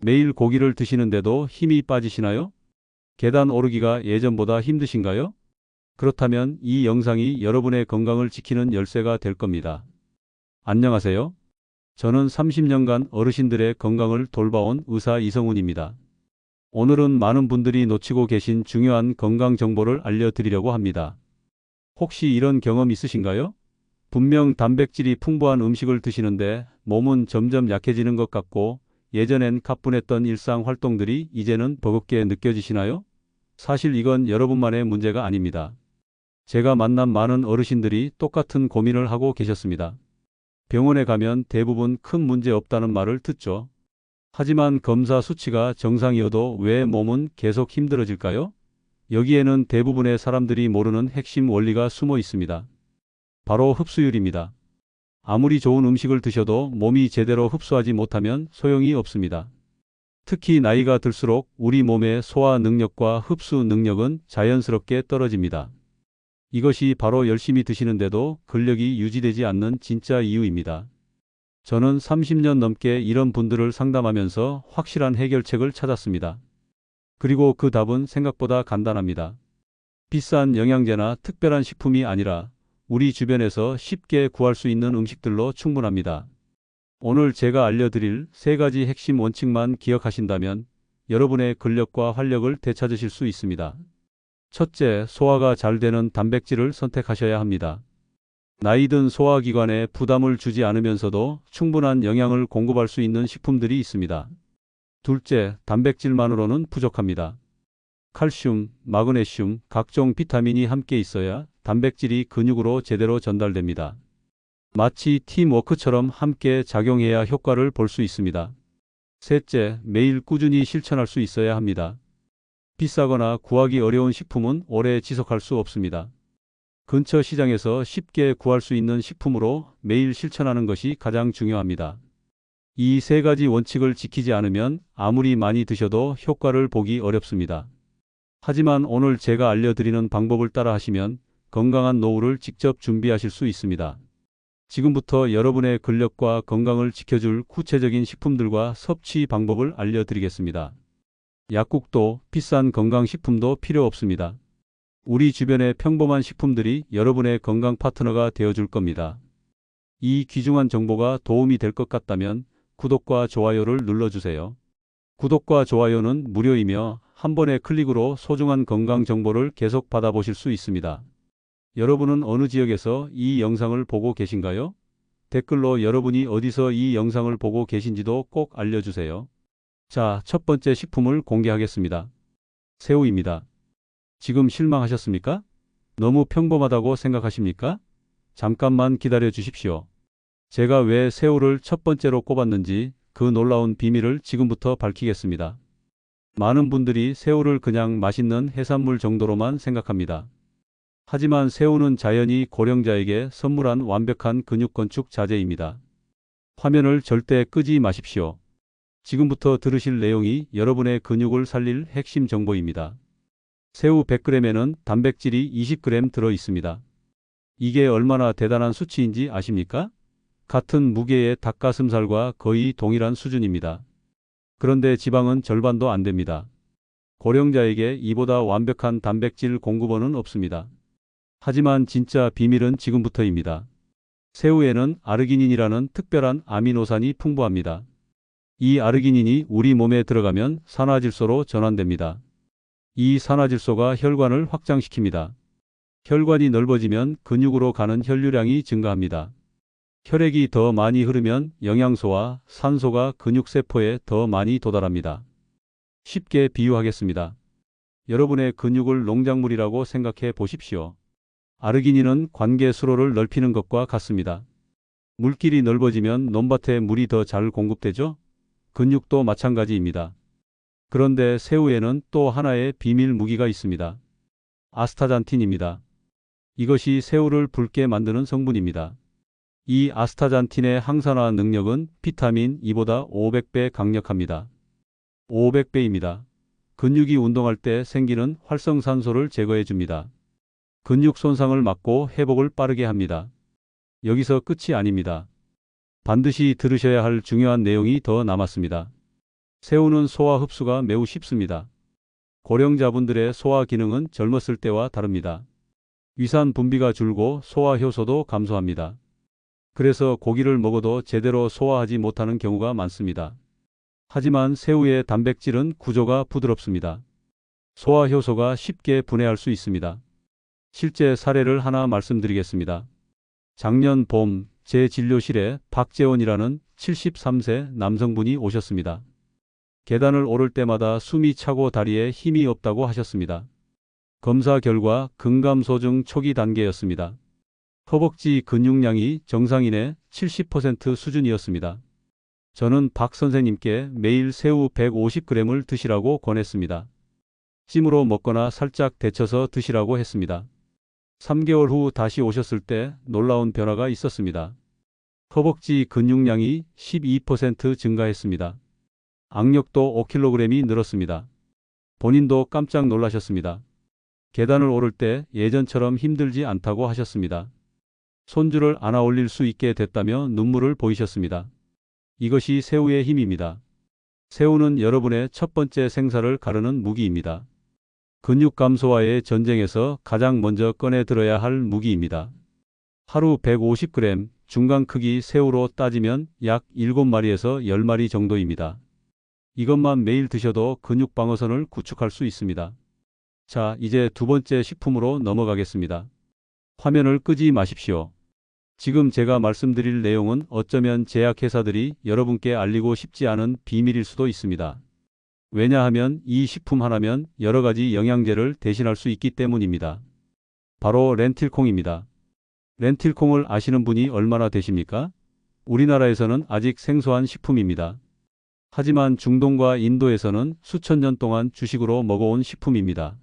매일 고기를 드시는데도 힘이 빠지시나요? 계단 오르기가 예전보다 힘드신가요? 그렇다면 이 영상이 여러분의 건강을 지키는 열쇠가 될 겁니다. 안녕하세요. 저는 30년간 어르신들의 건강을 돌봐온 의사 이성훈입니다. 오늘은 많은 분들이 놓치고 계신 중요한 건강 정보를 알려드리려고 합니다. 혹시 이런 경험 있으신가요? 분명 단백질이 풍부한 음식을 드시는데 몸은 점점 약해지는 것 같고 예전엔 가뿐했던 일상 활동들이 이제는 버겁게 느껴지시나요? 사실 이건 여러분만의 문제가 아닙니다. 제가 만난 많은 어르신들이 똑같은 고민을 하고 계셨습니다. 병원에 가면 대부분 큰 문제 없다는 말을 듣죠. 하지만 검사 수치가 정상이어도 왜 몸은 계속 힘들어질까요? 여기에는 대부분의 사람들이 모르는 핵심 원리가 숨어 있습니다. 바로 흡수율입니다. 아무리 좋은 음식을 드셔도 몸이 제대로 흡수하지 못하면 소용이 없습니다. 특히 나이가 들수록 우리 몸의 소화 능력과 흡수 능력은 자연스럽게 떨어집니다. 이것이 바로 열심히 드시는데도 근력이 유지되지 않는 진짜 이유입니다. 저는 30년 넘게 이런 분들을 상담하면서 확실한 해결책을 찾았습니다. 그리고 그 답은 생각보다 간단합니다. 비싼 영양제나 특별한 식품이 아니라 우리 주변에서 쉽게 구할 수 있는 음식들로 충분합니다. 오늘 제가 알려드릴 3가지 핵심 원칙만 기억하신다면 여러분의 근력과 활력을 되찾으실 수 있습니다. 첫째, 소화가 잘 되는 단백질을 선택하셔야 합니다. 나이든 소화기관에 부담을 주지 않으면서도 충분한 영양을 공급할 수 있는 식품들이 있습니다. 둘째, 단백질만으로는 부족합니다. 칼슘, 마그네슘, 각종 비타민이 함께 있어야 단백질이 근육으로 제대로 전달됩니다. 마치 팀워크처럼 함께 작용해야 효과를 볼 수 있습니다. 셋째, 매일 꾸준히 실천할 수 있어야 합니다. 비싸거나 구하기 어려운 식품은 오래 지속할 수 없습니다. 근처 시장에서 쉽게 구할 수 있는 식품으로 매일 실천하는 것이 가장 중요합니다. 이 3가지 원칙을 지키지 않으면 아무리 많이 드셔도 효과를 보기 어렵습니다. 하지만 오늘 제가 알려드리는 방법을 따라 하시면 건강한 노후를 직접 준비하실 수 있습니다. 지금부터 여러분의 근력과 건강을 지켜줄 구체적인 식품들과 섭취 방법을 알려드리겠습니다. 약국도 비싼 건강식품도 필요 없습니다. 우리 주변의 평범한 식품들이 여러분의 건강 파트너가 되어줄 겁니다. 이 귀중한 정보가 도움이 될 것 같다면 구독과 좋아요를 눌러주세요. 구독과 좋아요는 무료이며 한 번의 클릭으로 소중한 건강 정보를 계속 받아보실 수 있습니다. 여러분은 어느 지역에서 이 영상을 보고 계신가요? 댓글로 여러분이 어디서 이 영상을 보고 계신지도 꼭 알려주세요. 자, 첫 번째 식품을 공개하겠습니다. 새우입니다. 지금 실망하셨습니까? 너무 평범하다고 생각하십니까? 잠깐만 기다려 주십시오. 제가 왜 새우를 첫 번째로 꼽았는지 그 놀라운 비밀을 지금부터 밝히겠습니다. 많은 분들이 새우를 그냥 맛있는 해산물 정도로만 생각합니다. 하지만 새우는 자연이 고령자에게 선물한 완벽한 근육 건축 자재입니다. 화면을 절대 끄지 마십시오. 지금부터 들으실 내용이 여러분의 근육을 살릴 핵심 정보입니다. 새우 100g에는 단백질이 20g 들어 있습니다. 이게 얼마나 대단한 수치인지 아십니까? 같은 무게의 닭가슴살과 거의 동일한 수준입니다. 그런데 지방은 절반도 안 됩니다. 고령자에게 이보다 완벽한 단백질 공급원은 없습니다. 하지만 진짜 비밀은 지금부터입니다. 새우에는 아르기닌이라는 특별한 아미노산이 풍부합니다. 이 아르기닌이 우리 몸에 들어가면 산화질소로 전환됩니다. 이 산화질소가 혈관을 확장시킵니다. 혈관이 넓어지면 근육으로 가는 혈류량이 증가합니다. 혈액이 더 많이 흐르면 영양소와 산소가 근육세포에 더 많이 도달합니다. 쉽게 비유하겠습니다. 여러분의 근육을 농작물이라고 생각해 보십시오. 아르기닌은 관계 수로를 넓히는 것과 같습니다. 물길이 넓어지면 논밭에 물이 더 잘 공급되죠? 근육도 마찬가지입니다. 그런데 새우에는 또 하나의 비밀 무기가 있습니다. 아스타잔틴입니다. 이것이 새우를 붉게 만드는 성분입니다. 이 아스타잔틴의 항산화 능력은 비타민 E보다 500배 강력합니다. 500배입니다. 근육이 운동할 때 생기는 활성산소를 제거해 줍니다. 근육 손상을 막고 회복을 빠르게 합니다. 여기서 끝이 아닙니다. 반드시 들으셔야 할 중요한 내용이 더 남았습니다. 새우는 소화 흡수가 매우 쉽습니다. 고령자분들의 소화 기능은 젊었을 때와 다릅니다. 위산 분비가 줄고 소화 효소도 감소합니다. 그래서 고기를 먹어도 제대로 소화하지 못하는 경우가 많습니다. 하지만 새우의 단백질은 구조가 부드럽습니다. 소화 효소가 쉽게 분해할 수 있습니다. 실제 사례를 하나 말씀드리겠습니다. 작년 봄 제 진료실에 박재원이라는 73세 남성분이 오셨습니다. 계단을 오를 때마다 숨이 차고 다리에 힘이 없다고 하셨습니다. 검사 결과 근감소증 초기 단계였습니다. 허벅지 근육량이 정상인의 70% 수준이었습니다. 저는 박 선생님께 매일 새우 150g을 드시라고 권했습니다. 찜으로 먹거나 살짝 데쳐서 드시라고 했습니다. 3개월 후 다시 오셨을 때 놀라운 변화가 있었습니다. 허벅지 근육량이 12% 증가했습니다. 악력도 5kg이 늘었습니다. 본인도 깜짝 놀라셨습니다. 계단을 오를 때 예전처럼 힘들지 않다고 하셨습니다. 손주를 안아 올릴 수 있게 됐다며 눈물을 보이셨습니다. 이것이 새우의 힘입니다. 새우는 여러분의 첫 번째 생사를 가르는 무기입니다. 근육 감소와의 전쟁에서 가장 먼저 꺼내 들어야 할 무기입니다. 하루 150g, 중간 크기 새우로 따지면 약 7마리에서 10마리 정도입니다. 이것만 매일 드셔도 근육 방어선을 구축할 수 있습니다. 자, 이제 두 번째 식품으로 넘어가겠습니다. 화면을 끄지 마십시오. 지금 제가 말씀드릴 내용은 어쩌면 제약회사들이 여러분께 알리고 싶지 않은 비밀일 수도 있습니다. 왜냐하면 이 식품 하나면 여러 가지 영양제를 대신할 수 있기 때문입니다. 바로 렌틸콩입니다. 렌틸콩을 아시는 분이 얼마나 되십니까? 우리나라에서는 아직 생소한 식품입니다. 하지만 중동과 인도에서는 수천 년 동안 주식으로 먹어온 식품입니다.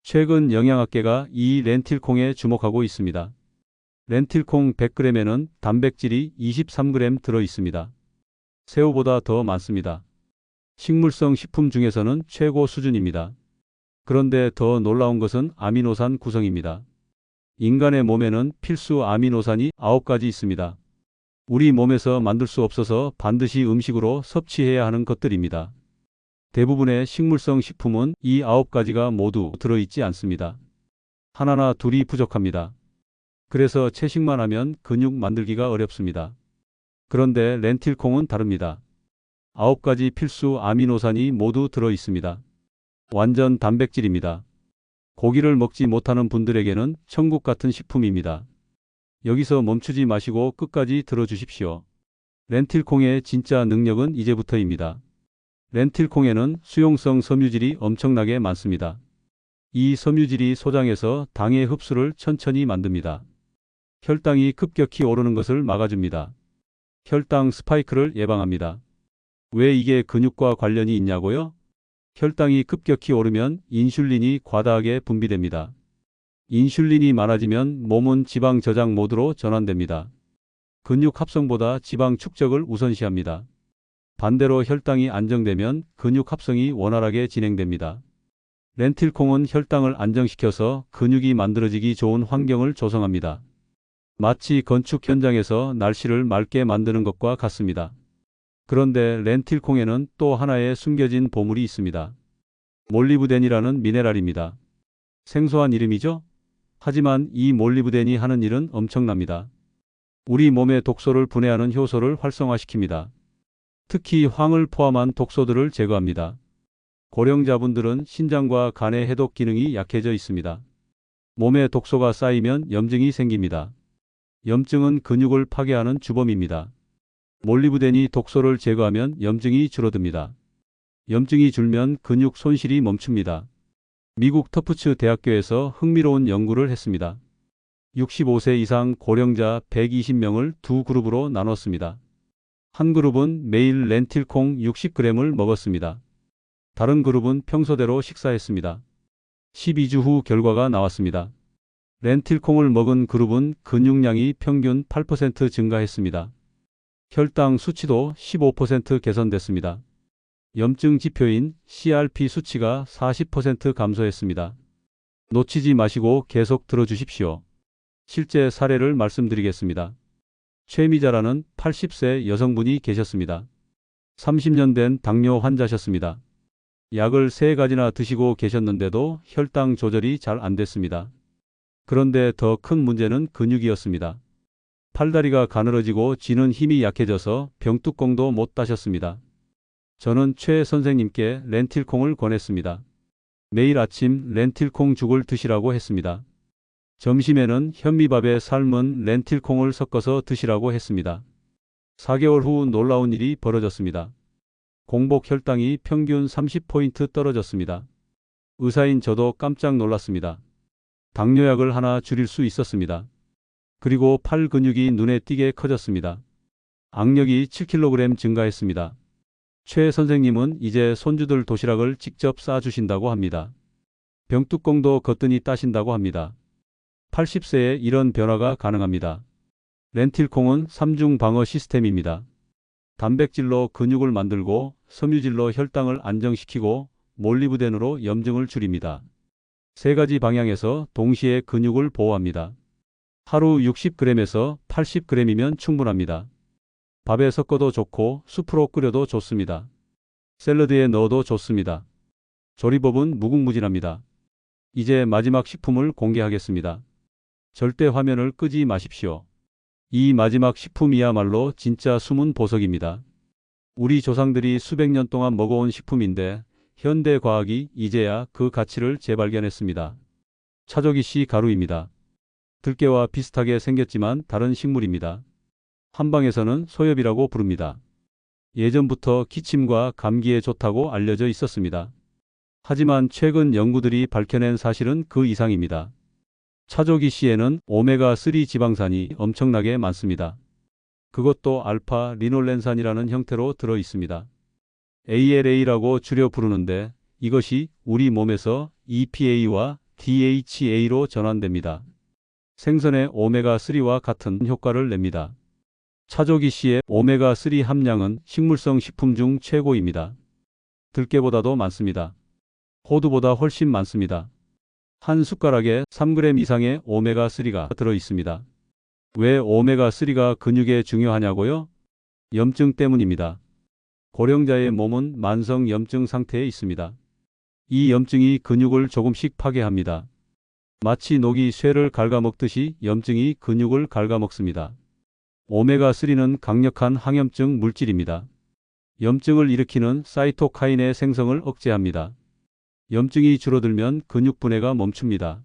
최근 영양학계가 이 렌틸콩에 주목하고 있습니다. 렌틸콩 100g에는 단백질이 23g 들어 있습니다. 새우보다 더 많습니다. 식물성 식품 중에서는 최고 수준입니다. 그런데 더 놀라운 것은 아미노산 구성입니다. 인간의 몸에는 필수 아미노산이 9가지 있습니다. 우리 몸에서 만들 수 없어서 반드시 음식으로 섭취해야 하는 것들입니다. 대부분의 식물성 식품은 이 9가지가 모두 들어있지 않습니다. 하나나 둘이 부족합니다. 그래서 채식만 하면 근육 만들기가 어렵습니다. 그런데 렌틸콩은 다릅니다. 9가지 필수 아미노산이 모두 들어 있습니다. 완전 단백질입니다. 고기를 먹지 못하는 분들에게는 천국 같은 식품입니다. 여기서 멈추지 마시고 끝까지 들어주십시오. 렌틸콩의 진짜 능력은 이제부터입니다. 렌틸콩에는 수용성 섬유질이 엄청나게 많습니다. 이 섬유질이 소장에서 당의 흡수를 천천히 만듭니다. 혈당이 급격히 오르는 것을 막아줍니다. 혈당 스파이크를 예방합니다. 왜 이게 근육과 관련이 있냐고요? 혈당이 급격히 오르면 인슐린이 과다하게 분비됩니다. 인슐린이 많아지면 몸은 지방 저장 모드로 전환됩니다. 근육 합성보다 지방 축적을 우선시합니다. 반대로 혈당이 안정되면 근육 합성이 원활하게 진행됩니다. 렌틸콩은 혈당을 안정시켜서 근육이 만들어지기 좋은 환경을 조성합니다. 마치 건축 현장에서 날씨를 맑게 만드는 것과 같습니다. 그런데 렌틸콩에는 또 하나의 숨겨진 보물이 있습니다. 몰리브덴이라는 미네랄입니다. 생소한 이름이죠? 하지만 이 몰리브덴이 하는 일은 엄청납니다. 우리 몸의 독소를 분해하는 효소를 활성화시킵니다. 특히 황을 포함한 독소들을 제거합니다. 고령자분들은 신장과 간의 해독 기능이 약해져 있습니다. 몸에 독소가 쌓이면 염증이 생깁니다. 염증은 근육을 파괴하는 주범입니다. 몰리브덴이 독소를 제거하면 염증이 줄어듭니다. 염증이 줄면 근육 손실이 멈춥니다. 미국 터프츠 대학교에서 흥미로운 연구를 했습니다. 65세 이상 고령자 120명을 두 그룹으로 나눴습니다. 한 그룹은 매일 렌틸콩 60g을 먹었습니다. 다른 그룹은 평소대로 식사했습니다. 12주 후 결과가 나왔습니다. 렌틸콩을 먹은 그룹은 근육량이 평균 8% 증가했습니다. 혈당 수치도 15% 개선됐습니다. 염증 지표인 CRP 수치가 40% 감소했습니다. 놓치지 마시고 계속 들어주십시오. 실제 사례를 말씀드리겠습니다. 최미자라는 80세 여성분이 계셨습니다. 30년 된 당뇨 환자셨습니다. 약을 3가지나 드시고 계셨는데도 혈당 조절이 잘 안 됐습니다. 그런데 더 큰 문제는 근육이었습니다. 팔다리가 가늘어지고 쥐는 힘이 약해져서 병뚜껑도 못 따셨습니다. 저는 최 선생님께 렌틸콩을 권했습니다. 매일 아침 렌틸콩 죽을 드시라고 했습니다. 점심에는 현미밥에 삶은 렌틸콩을 섞어서 드시라고 했습니다. 4개월 후 놀라운 일이 벌어졌습니다. 공복 혈당이 평균 30포인트 떨어졌습니다. 의사인 저도 깜짝 놀랐습니다. 당뇨약을 하나 줄일 수 있었습니다. 그리고 팔 근육이 눈에 띄게 커졌습니다. 악력이 7kg 증가했습니다. 최 선생님은 이제 손주들 도시락을 직접 싸주신다고 합니다. 병뚜껑도 거뜬히 따신다고 합니다. 80세에 이런 변화가 가능합니다. 렌틸콩은 3중 방어 시스템입니다. 단백질로 근육을 만들고 섬유질로 혈당을 안정시키고 몰리브덴으로 염증을 줄입니다. 3가지 방향에서 동시에 근육을 보호합니다. 하루 60g에서 80g이면 충분합니다. 밥에 섞어도 좋고 수프로 끓여도 좋습니다. 샐러드에 넣어도 좋습니다. 조리법은 무궁무진합니다. 이제 마지막 식품을 공개하겠습니다. 절대 화면을 끄지 마십시오. 이 마지막 식품이야말로 진짜 숨은 보석입니다. 우리 조상들이 수백 년 동안 먹어온 식품인데 현대 과학이 이제야 그 가치를 재발견했습니다. 차조기씨 가루입니다. 들깨와 비슷하게 생겼지만 다른 식물입니다. 한방에서는 소엽이라고 부릅니다. 예전부터 기침과 감기에 좋다고 알려져 있었습니다. 하지만 최근 연구들이 밝혀낸 사실은 그 이상입니다. 차조기씨에는 오메가3 지방산이 엄청나게 많습니다. 그것도 알파 리놀렌산이라는 형태로 들어 있습니다. ALA라고 줄여 부르는데 이것이 우리 몸에서 EPA와 DHA로 전환됩니다. 생선의 오메가3와 같은 효과를 냅니다. 차조기씨의 오메가3 함량은 식물성 식품 중 최고입니다. 들깨보다도 많습니다. 호두보다 훨씬 많습니다. 한 숟가락에 3g 이상의 오메가3가 들어 있습니다. 왜 오메가3가 근육에 중요하냐고요? 염증 때문입니다. 고령자의 몸은 만성 염증 상태에 있습니다. 이 염증이 근육을 조금씩 파괴합니다. 마치 녹이 쇠를 갉아먹듯이 염증이 근육을 갉아먹습니다. 오메가3는 강력한 항염증 물질입니다. 염증을 일으키는 사이토카인의 생성을 억제합니다. 염증이 줄어들면 근육 분해가 멈춥니다.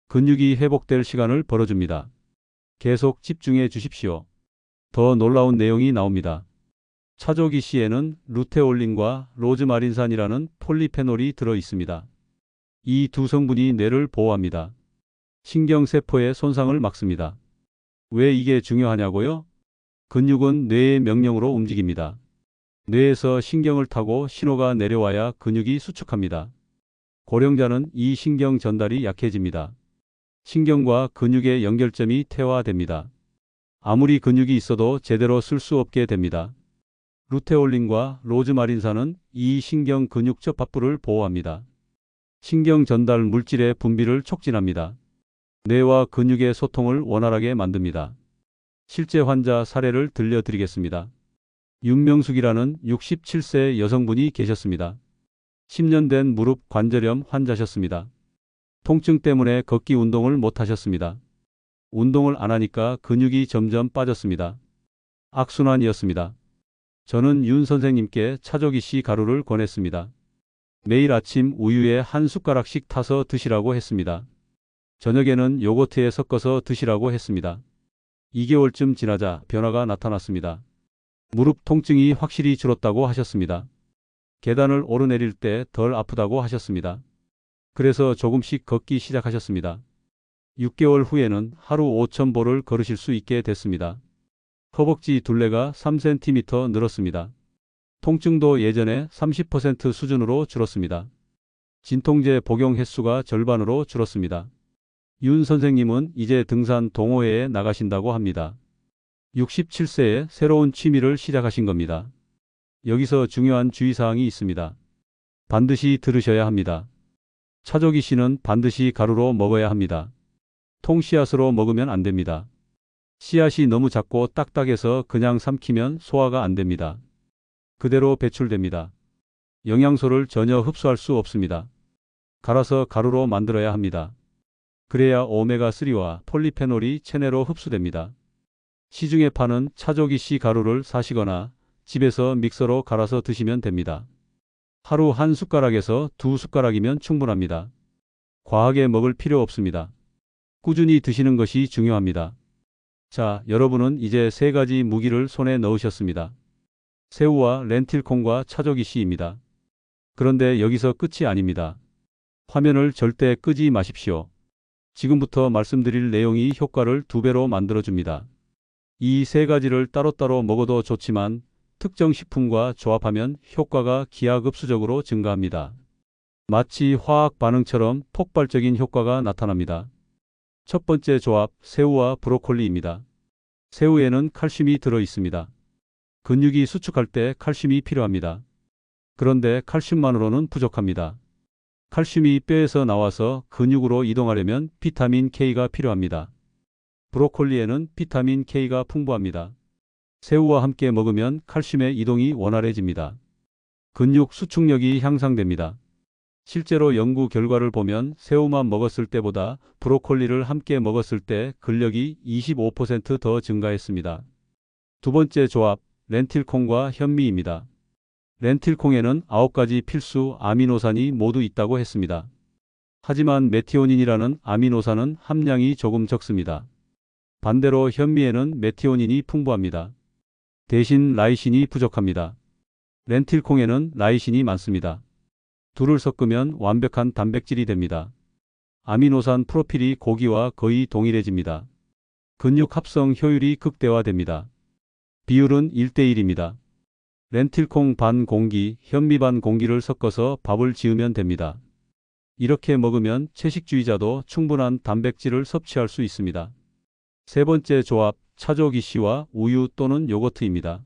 근육이 회복될 시간을 벌어줍니다. 계속 집중해 주십시오. 더 놀라운 내용이 나옵니다. 차조기씨에는 루테올린과 로즈마린산이라는 폴리페놀이 들어 있습니다. 이 두 성분이 뇌를 보호합니다. 신경세포의 손상을 막습니다. 왜 이게 중요하냐고요? 근육은 뇌의 명령으로 움직입니다. 뇌에서 신경을 타고 신호가 내려와야 근육이 수축합니다. 고령자는 이 신경 전달이 약해집니다. 신경과 근육의 연결점이 퇴화됩니다. 아무리 근육이 있어도 제대로 쓸 수 없게 됩니다. 루테올린과 로즈마린산은 이 신경 근육 접합부를 보호합니다. 신경 전달 물질의 분비를 촉진합니다. 뇌와 근육의 소통을 원활하게 만듭니다. 실제 환자 사례를 들려드리겠습니다. 윤명숙이라는 67세 여성분이 계셨습니다. 10년 된 무릎 관절염 환자셨습니다. 통증 때문에 걷기 운동을 못 하셨습니다. 운동을 안 하니까 근육이 점점 빠졌습니다. 악순환이었습니다. 저는 윤 선생님께 차조기씨 가루를 권했습니다. 매일 아침 우유에 한 숟가락씩 타서 드시라고 했습니다. 저녁에는 요거트에 섞어서 드시라고 했습니다. 2개월쯤 지나자 변화가 나타났습니다. 무릎 통증이 확실히 줄었다고 하셨습니다. 계단을 오르내릴 때 덜 아프다고 하셨습니다. 그래서 조금씩 걷기 시작하셨습니다. 6개월 후에는 하루 5,000보를 걸으실 수 있게 됐습니다. 허벅지 둘레가 3cm 늘었습니다. 통증도 예전에 30% 수준으로 줄었습니다. 진통제 복용 횟수가 절반으로 줄었습니다. 윤 선생님은 이제 등산 동호회에 나가신다고 합니다. 67세에 새로운 취미를 시작하신 겁니다. 여기서 중요한 주의사항이 있습니다. 반드시 들으셔야 합니다. 차조기씨는 반드시 가루로 먹어야 합니다. 통씨앗으로 먹으면 안 됩니다. 씨앗이 너무 작고 딱딱해서 그냥 삼키면 소화가 안 됩니다. 그대로 배출됩니다. 영양소를 전혀 흡수할 수 없습니다. 갈아서 가루로 만들어야 합니다. 그래야 오메가3와 폴리페놀이 체내로 흡수됩니다. 시중에 파는 차조기씨 가루를 사시거나 집에서 믹서로 갈아서 드시면 됩니다. 하루 한 숟가락에서 두 숟가락이면 충분합니다. 과하게 먹을 필요 없습니다. 꾸준히 드시는 것이 중요합니다. 자, 여러분은 이제 세 가지 무기를 손에 넣으셨습니다. 새우와 렌틸콩과 차조기씨입니다. 그런데 여기서 끝이 아닙니다. 화면을 절대 끄지 마십시오. 지금부터 말씀드릴 내용이 효과를 2배로 만들어줍니다. 이 세 가지를 따로따로 먹어도 좋지만 특정 식품과 조합하면 효과가 기하급수적으로 증가합니다. 마치 화학 반응처럼 폭발적인 효과가 나타납니다. 첫 번째 조합, 새우와 브로콜리입니다. 새우에는 칼슘이 들어 있습니다. 근육이 수축할 때 칼슘이 필요합니다. 그런데 칼슘만으로는 부족합니다. 칼슘이 뼈에서 나와서 근육으로 이동하려면 비타민 K가 필요합니다. 브로콜리에는 비타민 K가 풍부합니다. 새우와 함께 먹으면 칼슘의 이동이 원활해집니다. 근육 수축력이 향상됩니다. 실제로 연구 결과를 보면 새우만 먹었을 때보다 브로콜리를 함께 먹었을 때 근력이 25% 더 증가했습니다. 두 번째 조합, 렌틸콩과 현미입니다. 렌틸콩에는 9가지 필수 아미노산이 모두 있다고 했습니다. 하지만 메티오닌이라는 아미노산은 함량이 조금 적습니다. 반대로 현미에는 메티오닌이 풍부합니다. 대신 라이신이 부족합니다. 렌틸콩에는 라이신이 많습니다. 둘을 섞으면 완벽한 단백질이 됩니다. 아미노산 프로필이 고기와 거의 동일해집니다. 근육 합성 효율이 극대화됩니다. 비율은 1대1입니다. 렌틸콩 반 공기, 현미 반 공기를 섞어서 밥을 지으면 됩니다. 이렇게 먹으면 채식주의자도 충분한 단백질을 섭취할 수 있습니다. 세 번째 조합, 차조기씨와 우유 또는 요거트입니다.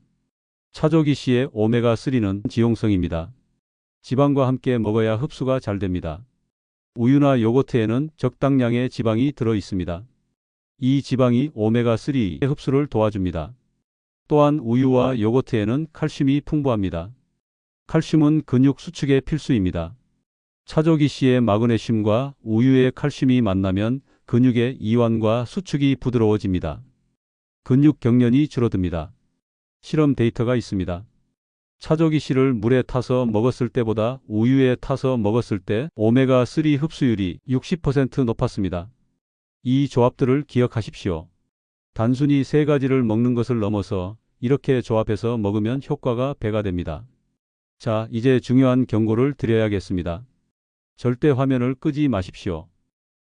차조기씨의 오메가3는 지용성입니다. 지방과 함께 먹어야 흡수가 잘 됩니다. 우유나 요거트에는 적당량의 지방이 들어 있습니다. 이 지방이 오메가3의 흡수를 도와줍니다. 또한 우유와 요거트에는 칼슘이 풍부합니다. 칼슘은 근육 수축에 필수입니다. 차조기씨의 마그네슘과 우유의 칼슘이 만나면 근육의 이완과 수축이 부드러워집니다. 근육 경련이 줄어듭니다. 실험 데이터가 있습니다. 차조기씨를 물에 타서 먹었을 때보다 우유에 타서 먹었을 때 오메가3 흡수율이 60% 높았습니다. 이 조합들을 기억하십시오. 단순히 세 가지를 먹는 것을 넘어서 이렇게 조합해서 먹으면 효과가 배가 됩니다. 자, 이제 중요한 경고를 드려야겠습니다. 절대 화면을 끄지 마십시오.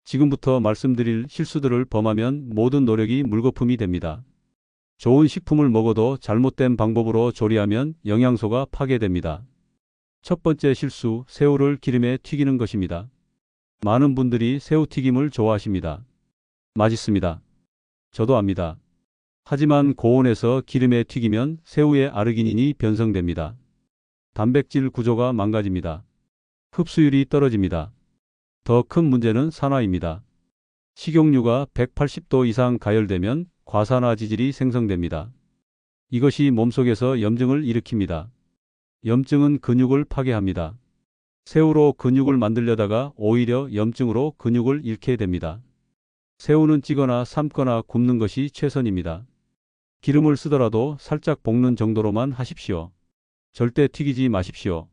지금부터 말씀드릴 실수들을 범하면 모든 노력이 물거품이 됩니다. 좋은 식품을 먹어도 잘못된 방법으로 조리하면 영양소가 파괴됩니다. 첫 번째 실수, 새우를 기름에 튀기는 것입니다. 많은 분들이 새우튀김을 좋아하십니다. 맛있습니다. 저도 압니다. 하지만 고온에서 기름에 튀기면 새우의 아르기닌이 변성됩니다. 단백질 구조가 망가집니다. 흡수율이 떨어집니다. 더 큰 문제는 산화입니다. 식용유가 180도 이상 가열되면 과산화지질이 생성됩니다. 이것이 몸속에서 염증을 일으킵니다. 염증은 근육을 파괴합니다. 새우로 근육을 만들려다가 오히려 염증으로 근육을 잃게 됩니다. 새우는 찌거나 삶거나 굽는 것이 최선입니다. 기름을 쓰더라도 살짝 볶는 정도로만 하십시오. 절대 튀기지 마십시오.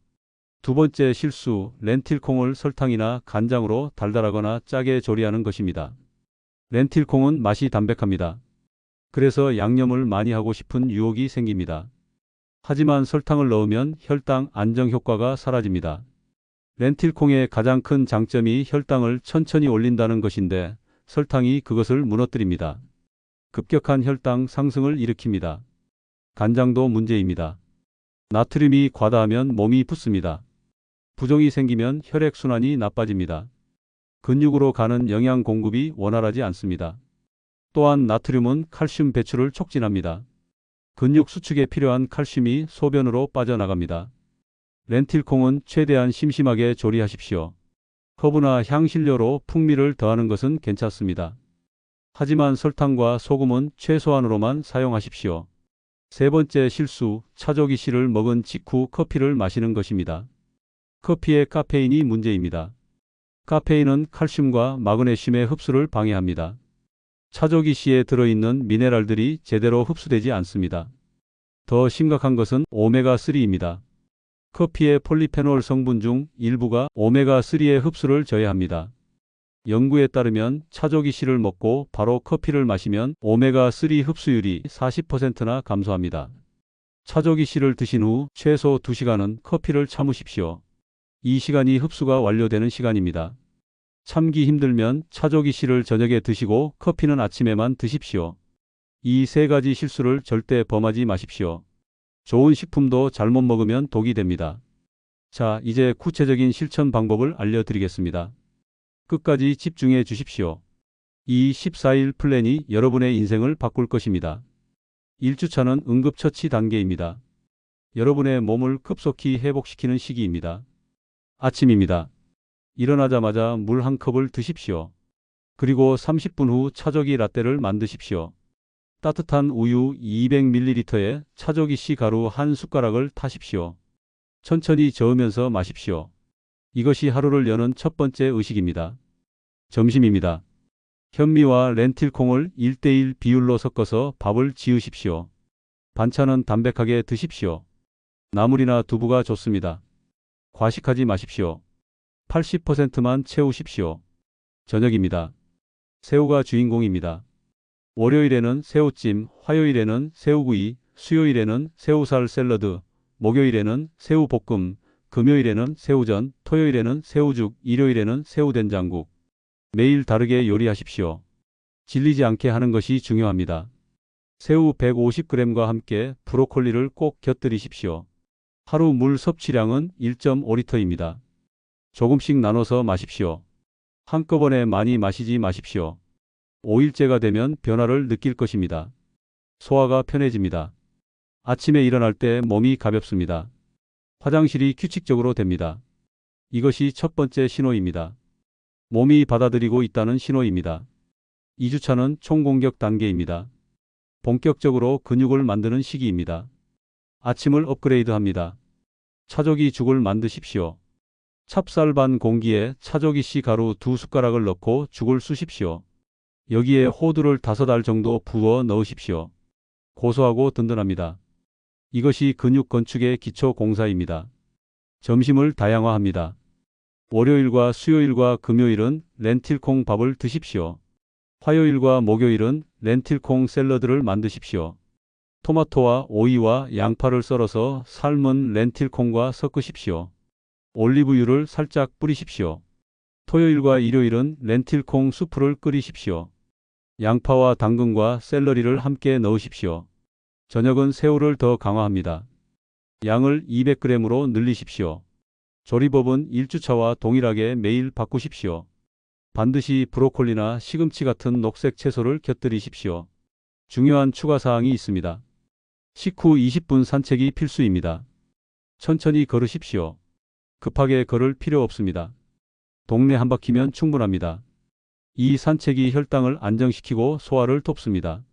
두 번째 실수, 렌틸콩을 설탕이나 간장으로 달달하거나 짜게 조리하는 것입니다. 렌틸콩은 맛이 담백합니다. 그래서 양념을 많이 하고 싶은 유혹이 생깁니다. 하지만 설탕을 넣으면 혈당 안정 효과가 사라집니다. 렌틸콩의 가장 큰 장점이 혈당을 천천히 올린다는 것인데 설탕이 그것을 무너뜨립니다. 급격한 혈당 상승을 일으킵니다. 간장도 문제입니다. 나트륨이 과다하면 몸이 붓습니다. 부종이 생기면 혈액순환이 나빠집니다. 근육으로 가는 영양 공급이 원활하지 않습니다. 또한 나트륨은 칼슘 배출을 촉진합니다. 근육 수축에 필요한 칼슘이 소변으로 빠져나갑니다. 렌틸콩은 최대한 심심하게 조리하십시오. 허브나 향신료로 풍미를 더하는 것은 괜찮습니다. 하지만 설탕과 소금은 최소한으로만 사용하십시오. 세 번째 실수, 차조기 씨를 먹은 직후 커피를 마시는 것입니다. 커피의 카페인이 문제입니다. 카페인은 칼슘과 마그네슘의 흡수를 방해합니다. 차조기 씨에 들어있는 미네랄들이 제대로 흡수되지 않습니다. 더 심각한 것은 오메가3입니다. 커피의 폴리페놀 성분 중 일부가 오메가3의 흡수를 저해합니다. 연구에 따르면 차조기 씨를 먹고 바로 커피를 마시면 오메가3 흡수율이 40%나 감소합니다. 차조기 씨를 드신 후 최소 2시간은 커피를 참으십시오. 이 시간이 흡수가 완료되는 시간입니다. 참기 힘들면 차조기 씨를 저녁에 드시고 커피는 아침에만 드십시오. 이 세 가지 실수를 절대 범하지 마십시오. 좋은 식품도 잘못 먹으면 독이 됩니다. 자, 이제 구체적인 실천 방법을 알려드리겠습니다. 끝까지 집중해 주십시오. 이 14일 플랜이 여러분의 인생을 바꿀 것입니다. 1주차는 응급처치 단계입니다. 여러분의 몸을 급속히 회복시키는 시기입니다. 아침입니다. 일어나자마자 물 한 컵을 드십시오. 그리고 30분 후 차조기 라떼를 만드십시오. 따뜻한 우유 200ml에 차조기 씨 가루 한 숟가락을 타십시오. 천천히 저으면서 마십시오. 이것이 하루를 여는 첫 번째 의식입니다. 점심입니다. 현미와 렌틸콩을 1:1 비율로 섞어서 밥을 지으십시오. 반찬은 담백하게 드십시오. 나물이나 두부가 좋습니다. 과식하지 마십시오. 80%만 채우십시오. 저녁입니다. 새우가 주인공입니다. 월요일에는 새우찜, 화요일에는 새우구이, 수요일에는 새우살 샐러드, 목요일에는 새우볶음, 금요일에는 새우전, 토요일에는 새우죽, 일요일에는 새우된장국. 매일 다르게 요리하십시오. 질리지 않게 하는 것이 중요합니다. 새우 150g과 함께 브로콜리를 꼭 곁들이십시오. 하루 물 섭취량은 1.5리터입니다. 조금씩 나눠서 마십시오. 한꺼번에 많이 마시지 마십시오. 5일째가 되면 변화를 느낄 것입니다. 소화가 편해집니다. 아침에 일어날 때 몸이 가볍습니다. 화장실이 규칙적으로 됩니다. 이것이 첫 번째 신호입니다. 몸이 받아들이고 있다는 신호입니다. 2주차는 총공격 단계입니다. 본격적으로 근육을 만드는 시기입니다. 아침을 업그레이드합니다. 차조기 죽을 만드십시오. 찹쌀 반 공기에 차조기 씨 가루 2숟가락을 넣고 죽을 쑤십시오. 여기에 호두를 5알 정도 부어 넣으십시오. 고소하고 든든합니다. 이것이 근육 건축의 기초 공사입니다. 점심을 다양화합니다. 월요일과 수요일과 금요일은 렌틸콩 밥을 드십시오. 화요일과 목요일은 렌틸콩 샐러드를 만드십시오. 토마토와 오이와 양파를 썰어서 삶은 렌틸콩과 섞으십시오. 올리브유를 살짝 뿌리십시오. 토요일과 일요일은 렌틸콩 수프를 끓이십시오. 양파와 당근과 샐러리를 함께 넣으십시오. 저녁은 새우를 더 강화합니다. 양을 200g으로 늘리십시오. 조리법은 1주차와 동일하게 매일 바꾸십시오. 반드시 브로콜리나 시금치 같은 녹색 채소를 곁들이십시오. 중요한 추가 사항이 있습니다. 식후 20분 산책이 필수입니다. 천천히 걸으십시오. 급하게 걸을 필요 없습니다. 동네 한 바퀴면 충분합니다. 이 산책이 혈당을 안정시키고 소화를 돕습니다.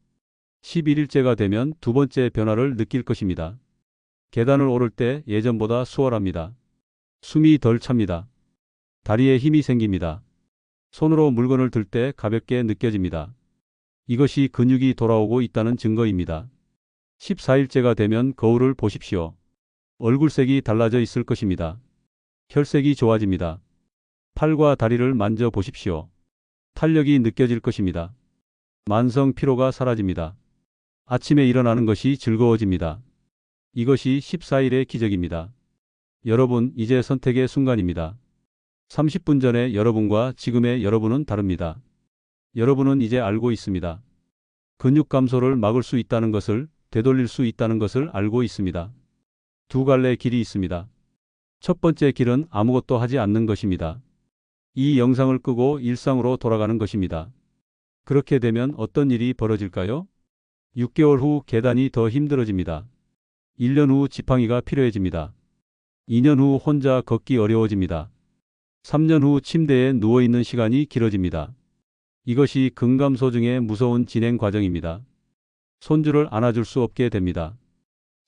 11일째가 되면 두 번째 변화를 느낄 것입니다. 계단을 오를 때 예전보다 수월합니다. 숨이 덜 찹니다. 다리에 힘이 생깁니다. 손으로 물건을 들 때 가볍게 느껴집니다. 이것이 근육이 돌아오고 있다는 증거입니다. 14일째가 되면 거울을 보십시오. 얼굴색이 달라져 있을 것입니다. 혈색이 좋아집니다. 팔과 다리를 만져보십시오. 탄력이 느껴질 것입니다. 만성 피로가 사라집니다. 아침에 일어나는 것이 즐거워집니다. 이것이 14일의 기적입니다. 여러분, 이제 선택의 순간입니다. 30분 전의 여러분과 지금의 여러분은 다릅니다. 여러분은 이제 알고 있습니다. 근육 감소를 막을 수 있다는 것을, 되돌릴 수 있다는 것을 알고 있습니다. 두 갈래 길이 있습니다. 첫 번째 길은 아무것도 하지 않는 것입니다. 이 영상을 끄고 일상으로 돌아가는 것입니다. 그렇게 되면 어떤 일이 벌어질까요? 6개월 후 계단이 더 힘들어집니다. 1년 후 지팡이가 필요해집니다. 2년 후 혼자 걷기 어려워집니다. 3년 후 침대에 누워있는 시간이 길어집니다. 이것이 근감소 중의 무서운 진행 과정입니다. 손주를 안아줄 수 없게 됩니다.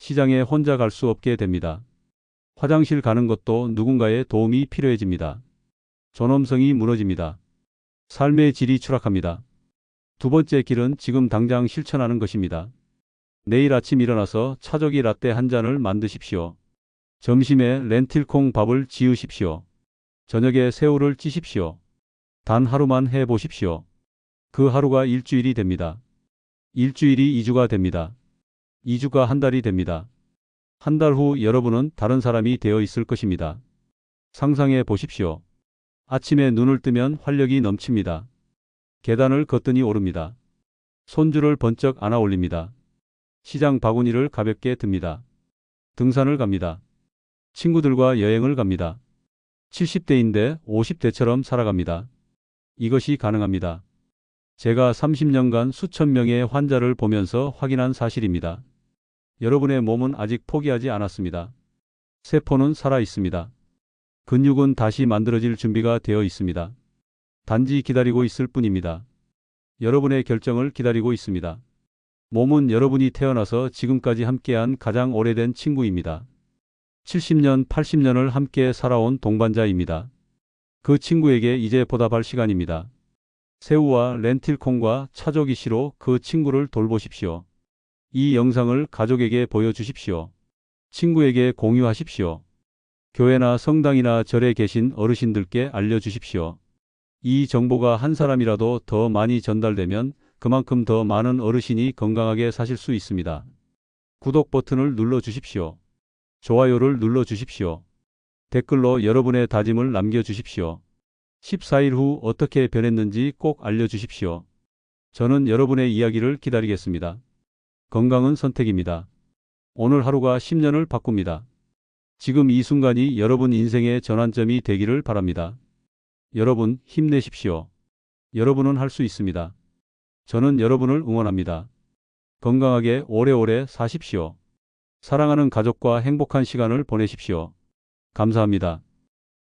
시장에 혼자 갈 수 없게 됩니다. 화장실 가는 것도 누군가의 도움이 필요해집니다. 존엄성이 무너집니다. 삶의 질이 추락합니다. 두 번째 길은 지금 당장 실천하는 것입니다. 내일 아침 일어나서 차조기 라떼 한 잔을 만드십시오. 점심에 렌틸콩 밥을 지으십시오. 저녁에 새우를 찌십시오. 단 하루만 해보십시오. 그 하루가 일주일이 됩니다. 일주일이 2주가 됩니다. 2주가 한 달이 됩니다. 한 달 후 여러분은 다른 사람이 되어 있을 것입니다. 상상해 보십시오. 아침에 눈을 뜨면 활력이 넘칩니다. 계단을 거뜬히 오릅니다. 손줄을 번쩍 안아 올립니다. 시장 바구니를 가볍게 듭니다. 등산을 갑니다. 친구들과 여행을 갑니다. 70대인데 50대처럼 살아갑니다. 이것이 가능합니다. 제가 30년간 수천 명의 환자를 보면서 확인한 사실입니다. 여러분의 몸은 아직 포기하지 않았습니다. 세포는 살아 있습니다. 근육은 다시 만들어질 준비가 되어 있습니다. 단지 기다리고 있을 뿐입니다. 여러분의 결정을 기다리고 있습니다. 몸은 여러분이 태어나서 지금까지 함께한 가장 오래된 친구입니다. 70년, 80년을 함께 살아온 동반자입니다. 그 친구에게 이제 보답할 시간입니다. 새우와 렌틸콩과 차조기 씨로 그 친구를 돌보십시오. 이 영상을 가족에게 보여주십시오. 친구에게 공유하십시오. 교회나 성당이나 절에 계신 어르신들께 알려주십시오. 이 정보가 한 사람이라도 더 많이 전달되면 그만큼 더 많은 어르신이 건강하게 사실 수 있습니다. 구독 버튼을 눌러주십시오. 좋아요를 눌러주십시오. 댓글로 여러분의 다짐을 남겨주십시오. 14일 후 어떻게 변했는지 꼭 알려주십시오. 저는 여러분의 이야기를 기다리겠습니다. 건강은 선택입니다. 오늘 하루가 10년을 바꿉니다. 지금 이 순간이 여러분 인생의 전환점이 되기를 바랍니다. 여러분 힘내십시오. 여러분은 할 수 있습니다. 저는 여러분을 응원합니다. 건강하게 오래오래 사십시오. 사랑하는 가족과 행복한 시간을 보내십시오. 감사합니다.